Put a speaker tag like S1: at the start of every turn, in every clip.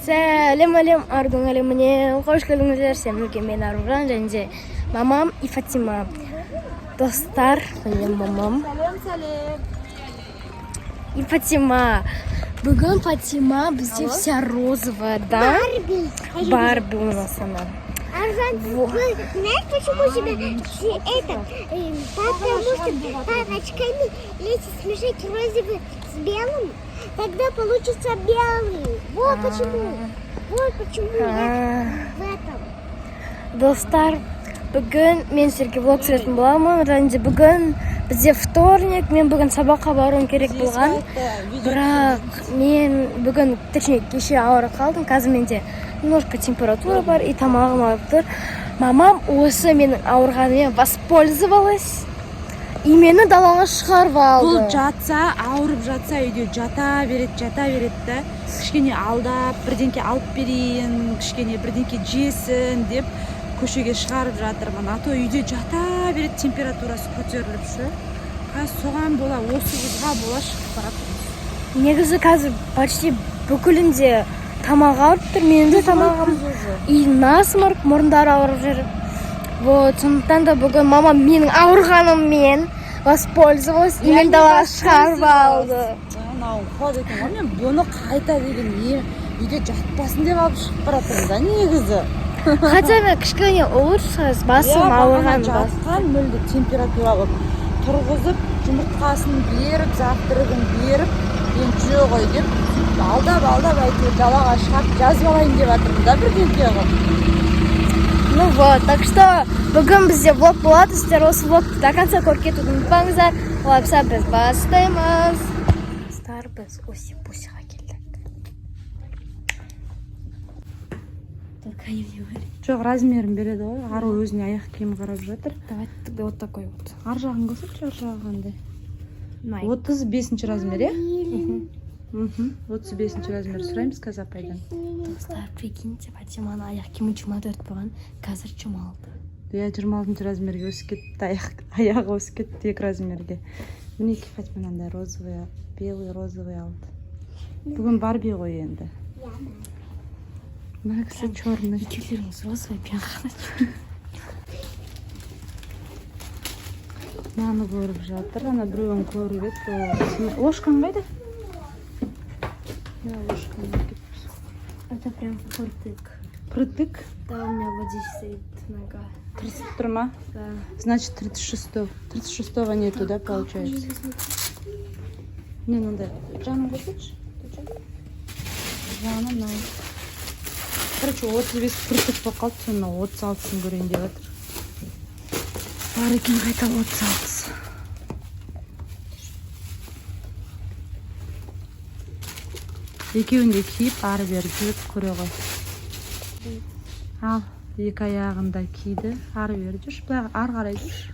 S1: Сәлем аргыңалем міне қош келдіңіздер. Сәлем, мен Аружан және мамам и Фатима. Достар, мен мамам и Фатима. Бүгін Фатима бізде вся розовая, да? Барби у нас она.
S2: Аржан, знаешь, почему у тебя это? Потому что палочками если смешать розовый с белым, тогда получится белый. Вот почему. Вот почему я в этом.
S1: Достар, бүгін мен сіздерге влог түсіретін боламын. Және бүгін бізде вторник, мен бүгін сабаққа баруым керек болған. Бірақ мен бүгін, точнее, кеше ауырып қалдым. Қазір менде немножко температура бар и тамағым ауырып тұр. Мамам осы менің ауырғаныммен воспользовалась и мені далаға шығарып алды.
S3: Бұл жатса, ауырып жатса үйде жата береді да. Кішкене алдап, бірдеңке алып берейін, кішкене бірдеңке жесін деп көшеге шығарып жатырмын. А то үйде жата береді, температурасы көтеріліп шы. Қазір соған бола, осы қызға бола шығып барады.
S1: Негізі қазір почти бүкілінде тамақ ауырып тұр, менің де тамағым и насморк, мұрындары ауырып жүр. Вот, сондықтан да бүгін мама менің ауырғаныммен воспользовалась и мені далаға шығарып алды.
S3: Анау қуады екен ғой, мен бұны қайта деген үйде жатпасын деп алып шығып баратырмын да негізі.
S1: Хотя мен кішкене улучшилась, басым ауырған.
S3: Жатқан мүлде температура болып тұрғызып, жұмыртқасын беріп, завтрагын беріп, мен жүре ғой деп алдап әйтеуір далаға шығарып жазып алайын деп жатырмын да бірдеңке қылып.
S1: Ну вот, так что бүгін бізде влог болады, сіздер осы влогты до конца көріп кетуді ұмытпаңыздар. Олайса біз бастаймыз. Біз Оси-Пусиға келдік. Только не говори.
S3: Жоқ, размерін береді ғой. Ару өзіне аяқ киім қарап жатыр.
S1: Давайте тогда вот такой вот.
S3: Ар жағын көрсетші, ар жағы қандай. 35 размер, е? 35 размер сұраймыз қазір апайдан.
S1: Достар, прикиньте, Фатиманың аяқ киімі 24 болған, қазір 26.
S3: Я 26 размерге өсіп кетті, аяғы өсіп кетті 2 размерге. Мінеки Фатима мынандай розовый, белый, розовый алды. Бүгін Барби ғой енді. Мына кісі черный.
S1: Екеулеріңіз розовый, мен қана.
S3: Маны көріп жатыр, ана біреуін көріп еді. Ложкаң қайда? Ложкаң кетіпсіз.
S1: Это прям впритык.
S3: Притык?
S1: Да, у меня вот здесь стоит нога.
S3: 30 турма?
S1: Да.
S3: Значит, 36-го нету, да, получается? Не, надо. Жаным көрсетші? Жаным, мынау. Короче, 35 притык болып қалды, соны 36-сын көрейін деп жатыр. Бар екен қайта 36. Екеуін де киіп, ары бері жүріп көре ғой. Ал, екі аяғында киді, ары бері жүрші, бұлай ары қарай жүрші.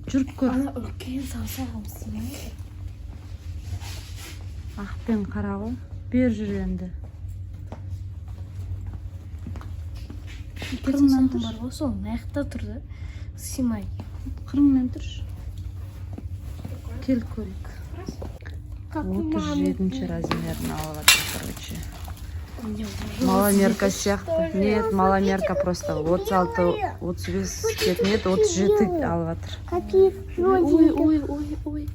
S3: Жүріп көр.
S1: Ана үлкен саусағым сымайды.
S3: Ақпен қара ғой, бер жүр енді.
S1: Қырыңнан бар ғой, сол аяқта тұрды. Симай.
S3: Қырыңмен тұршы. Кел көрейік. 37 размерін алып короче. Маломерка сияқты. Нет, маломерка просто 36, 35, нет, 37 алып жатыр.
S2: Какие
S1: Ой.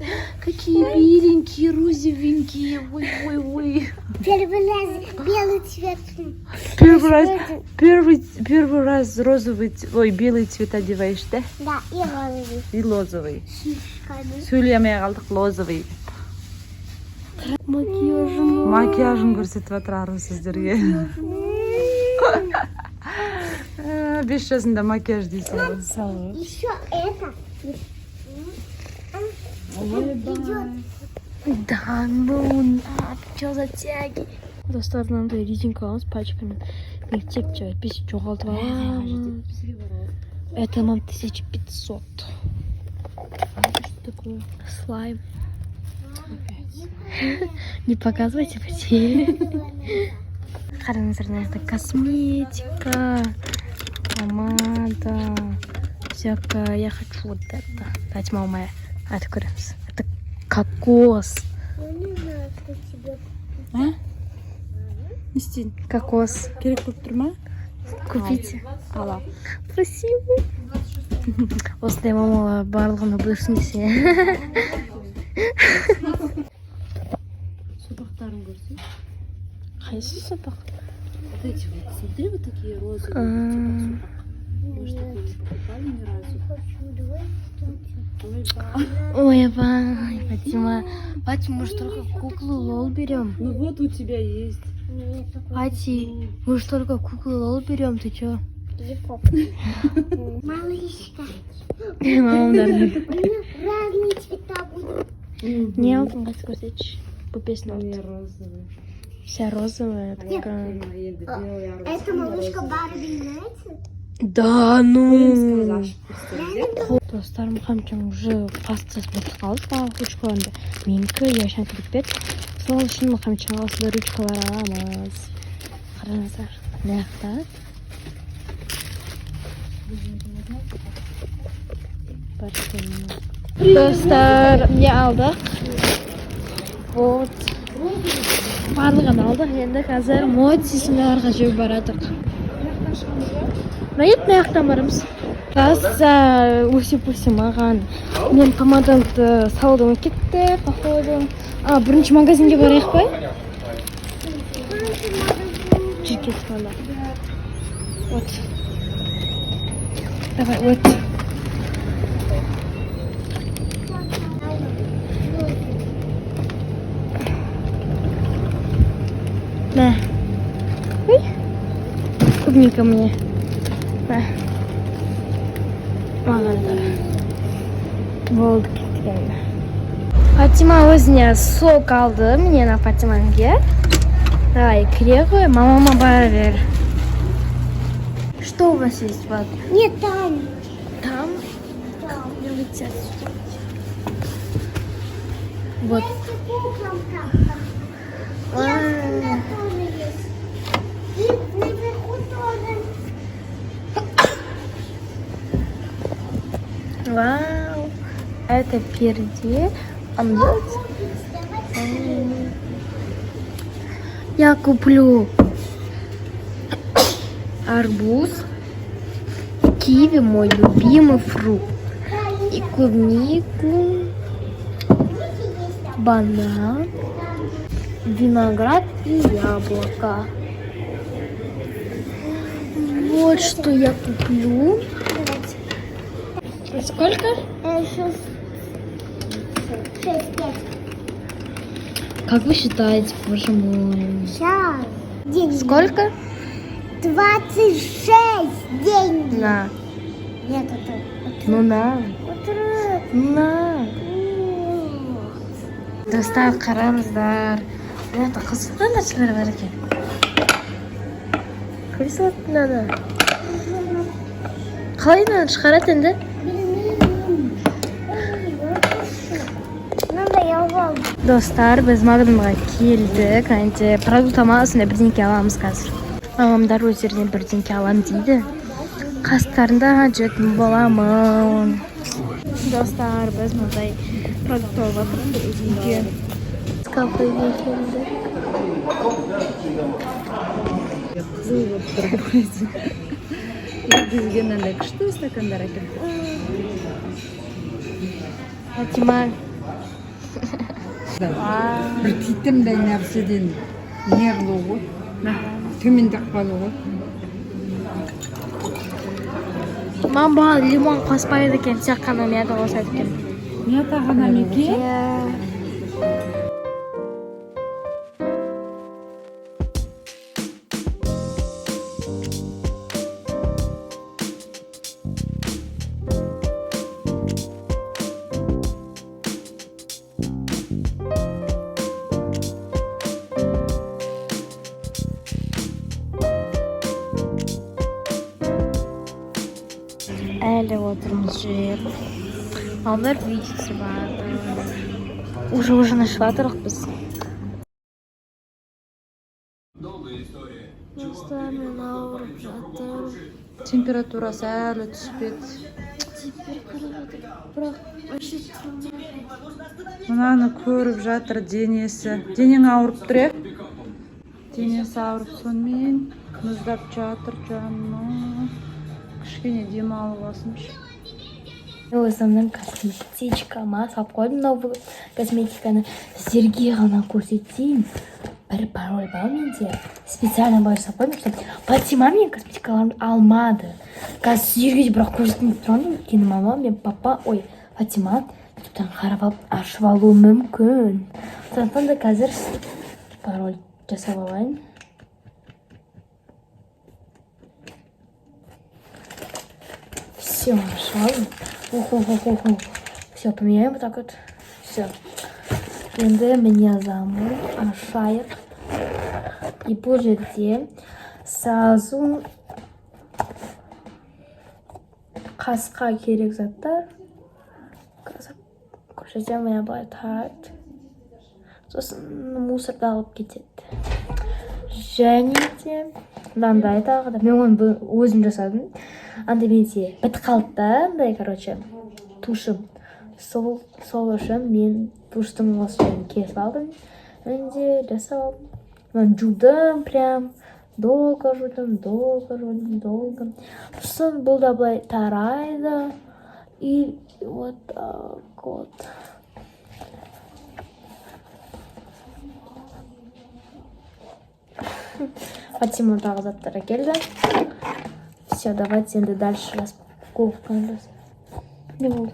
S1: Какие беленькие, розовенькие. Ой.
S2: Первый раз белый цвет.
S3: Первый раз розовый, белый цвет одеваешь, да?
S2: Да, и розовый.
S3: И розовый.
S2: Шишками.
S3: Сөйлемей қалдық, розовый. Макияжын көрсетіп жатыр ару сіздерге. 5 жасында макияж дейсің ғой.
S2: Еще это.
S1: Да, ну, что за тяги? Достар, мынандай резинка аламыз пачкамен. Мектеп песик жоғалтып аламыз. Это мам 1500. Что такое? Слайм. Не показывайте потери. Қараңыздар, это косметика, помада, всякое. Я хочу вот это. Дайте, мама моя. Откроемся. Это кокос.
S2: Я не знаю, что тебе.
S3: А? не істейін?
S1: Кокос.
S3: Керек болып тұр ма?
S1: Купите.
S3: Ала.
S1: Спасибо. Осындай мамалар барлығына бұйырсын десе.
S3: Сопақтарын көрсей.
S1: Қайсы сопақ?
S3: Вот эти вот, смотри, вот такие розовые.
S1: А.
S3: Может, такие не покупали ни разу? Ой, да.
S1: Ой, Фатима. Фатима, мы же только куклу Лол берем.
S3: Ну вот у тебя есть.
S1: Фати, мы же только куклу Лол берем, ты чё?
S2: Малышка.
S1: Мамам, да.
S2: У меня разные цвета будут.
S1: Не, вот он сказать, по песне.
S3: розовые.
S1: Вся розовая такая.
S2: Это малышка Барби, знаете?
S1: Да, ну.
S3: Сказала.
S1: Достарым қамчам уже паста смотрит қалды ручкаларында. Менікі яшан кетпеді. Сол үшін қамчам осындай ручкалар аламыз. Қараңыздар. Маяқта. Достар, не алдық? Вот. Барлығын алдық. Енді қазір мотисімлерға жүріп барадық. Маяқтан барымыз. Касса өсіп маған. Мен помадамды салудан кетті, походу. Бірінші магазинге барайық па? Жүр кетіп ала. Вот. Давай, вот. На. Ой. Клубника мне. На. Маған да. Болды кеткен. Фатима өзіне сок алды. Менен Фатиманге. Давай, кіре ғой. Мамама бара бер. Что у вас есть, Влад?
S2: Нет, там.
S1: Там?
S2: Там.
S1: Летят. Вот.
S2: Есть куклам там. Я тоже есть. И наверху тоже.
S1: Вау. Это перде. Омлет. Я куплю арбуз, киви, мой любимый фрукт, и клубнику, банан, виноград и яблоко. Вот что я куплю. Сколько?
S2: Шесть, пять.
S1: Как вы считаете, боже мой?
S2: Сейчас. Деньги.
S1: Сколько?
S2: 26 деньги.
S1: На.
S2: Нет, это.
S1: Ну на.
S2: Вот.
S1: На. Достар, қараңыздар. Это қызыққан нәрселер бар екен. Көре салатын мынаны. Қалай мынаны шығарады енді? Достар, біз магазинға келдік. Әнде продукт алмасында бірдеңке аламыз қазір. Мамамдар өздерінен бірдеңке алам дейді. Қастарында жетін боламын. Достар, біз мұндай продукт алып жатырмыз үйге. Кафеге келдік.
S3: Қызыл болып тұр. Бізге мынандай күшті стакандар әкелді.
S1: Фатима.
S4: бір титімдей нәрседен не қылу ғой, төмендеп қалу ғой.
S1: Мама лимон қоспайды екен, тек қана мята қосады екен.
S3: Мята ғана меке?
S1: Әлі отырмыз жеп. Алдар видеосы бар. Уже ашып жатырық біз. Достар, мен ауырып жатыр.
S3: Температурасы әлі түспеді. Мынаны көріп жатыр денесі. Денең ауырып тұр, денесі ауырып сонымен мұздап жатыр жаным. Кішкене демалып алсыншы.
S1: Өзімнің косметичкама салып қойдым новый косметиканы. Сіздерге ғана көрсетейін. Бір пароль бар менде. Специально бар салып қойдым, чтобы Фатима мен косметикаларымды алмады. Қазір сіздерге де бірақ көрсетейін деп тұрғанмын. Өйткені мама мен папа, Фатима ютубтан қарап алып ашып алуы мүмкін. Сондықтан да қазір пароль жасап алайын. Все, нашел. Все, поменяем вот так вот. Все. Енді меня зовут Ашайық. И бұл жерде сразу қасқа керек заттар. Көрсетем, меня былай тарайды. Сосын мусорды алып кетеді. Және де мынандай тағы да. Мен оны өзім жасадым. Анда менде бітіп қалды да, андай, короче, тушым. Сол үшін мен туштың осы жерін кесіп алдым. Енді жасап алдым. Мен жудым прям. Долго жудым. Сосын бұл да былай тарайды. И вот так вот. Фатима тағы заттары келді. Все, давайте енді дальше распаковканы. Не болды?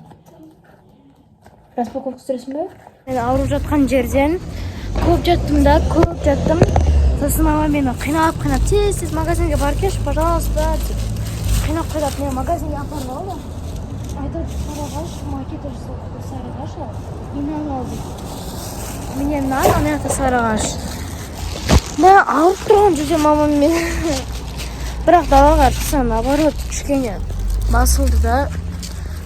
S1: Распаковка сүресің бе? Мен ауырып жатқан жерден көп жаттым. Сосын мама мені қинап, тез магазинге барып келші, пожалуйста, деп. Қинап қойдап, мені магазинге апарып алды. Айтып сарыағаш, макет сарыағаш. Мен алды. Мне надо, мен это сарыағаш. Мен ауырып тұрған жерде мамам мен. Бірақ далаға шықсам, наоборот, кішкене басылды да.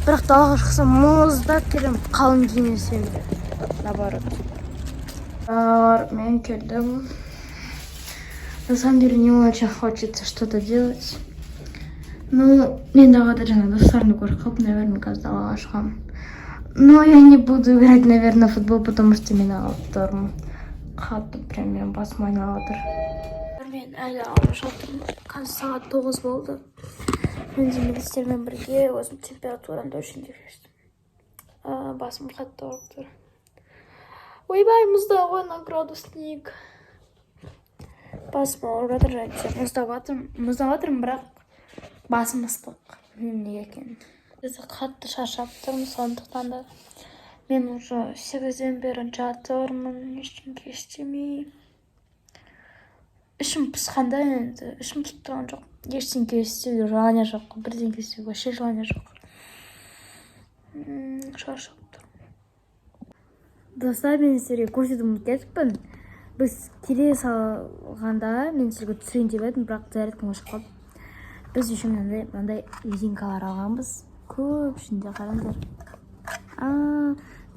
S1: Бірақ далаға шықсам, мұздап келем, қалың киінесем де. Наоборот. Мен келдім. На самом деле не очень хочется что-то делать. Ну, мен далада жаңа достарымды көріп қалып, наверное, қазір далаға шығамын. Но я не буду играть, наверное, в футбол, потому что мен алып тұрмын. Қатты прям мен басым айналып отыр. Мен әлі ауырып жатырмын. Қазір сағат 9 болды. Мен де медсестермен бірге өзім температурамды өлшендірдім. Басым қатты ауырып тұр. Ойбай, мұзда ғой на градусник. Басым ауырып жатыр, және мұздап жатырмын, бірақ басым ыстық. Неге екен? Қатты шаршап тұрмын, сондықтан да мен уже 8-ден бері жатырмын, ештеңе істемей. Ішім пысқанда енді, ішім кеп тұрған жоқ. Ештеңе істеуге желание жоқ, бірдеңе істеуге вообще желание жоқ. Шаршап тұрмын. Достар, мен сіздерге көрсетіп кетіппін. Біз келе салғанда мен сізге түсірейін деп едім, бірақ зарядкам өшіп қалды. Біз үшін мынандай резинкалар алғанбыз. Көп ішінде қараңдар.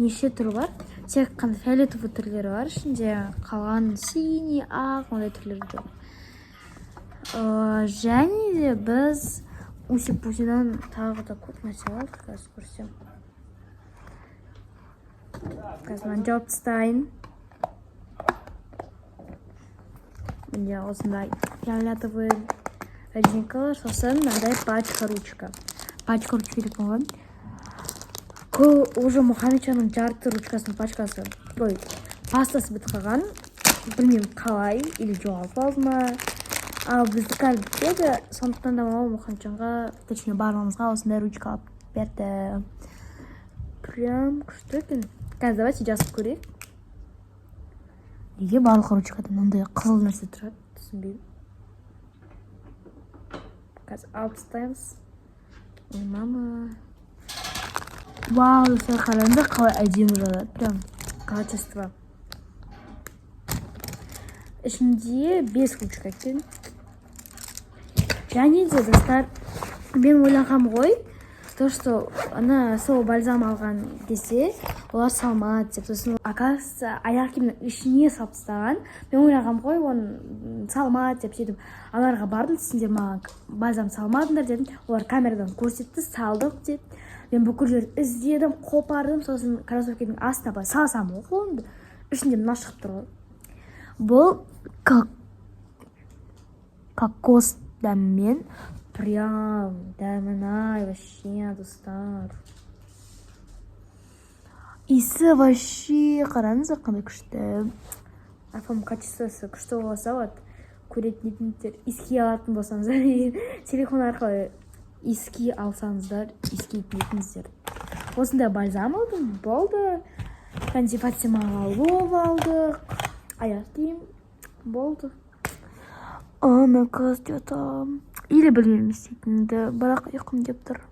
S1: Неше түрі бар. Тек қана фиолетовый түрлері бар ішінде. Қалған синий, ақ, ондай түрлері жоқ. Және де біз уси-пусидан тағы да көп нәрсе алдық. Қазір көрсем. Қазір мен жауып тастайын. Міне осындай фиолетовый резинкалар, сосын мынандай пачка-ручка. Пачка-ручка деп қойған. Уже Мұхамеджанның жарты ручкасының пачкасы, пастасы бітіп қалған. Білмеймін қалай, или жоғалып алды ма. Ал біздікі әлі бітпеді, сондықтан да мама Мұхамеджанға, точнее барлығымызға осындай ручка алып берді. Прям күшті екен. Қазір давайте жазып көрейік. Неге барлық ручкада мынандай қызыл нәрсе тұрады, түсінбеймін. Қазір алып тастаймыз. Мама. Вау, достар, қараңдар қалай әдемі жатады. Прям качество. Ішінде 5 ручка екен. Және де, достар, мен ойлағам ғой, то, что ана сол бальзам алған кезде олар салмады деп. Сосын, оказывается, аяқ киімнің ішіне салып тастаған. Мен ойлағам ғой, оны салмады деп сөйтіп. Аларға бардым, сендер маған бальзам салмадыңдар дедім. Олар камерадан көрсетті, салдық деп. Мен бүкіл жерді іздедім, қопардым, сосын кроссовканың астына салсам қолымды, ішінде мына шығып тұр ғой. Бұл кокос дәммен. Прям дәмін-ай, вообще, достар. Иісі вообще, қараңыздар қандай күшті. Афам качествосы күшті болса вот, көретін етіңіздер, иіски алатын болсаңыздар, телефон арқылы иіски алсаңыздар, иіски етіңіздер. Осындай бальзам алдым, болды. Консервация мағалып алдық. Аяқ киім, болды. Ана қыз жатам. Или білмеймін істейтінді, бірақ ұйқым деп тұр.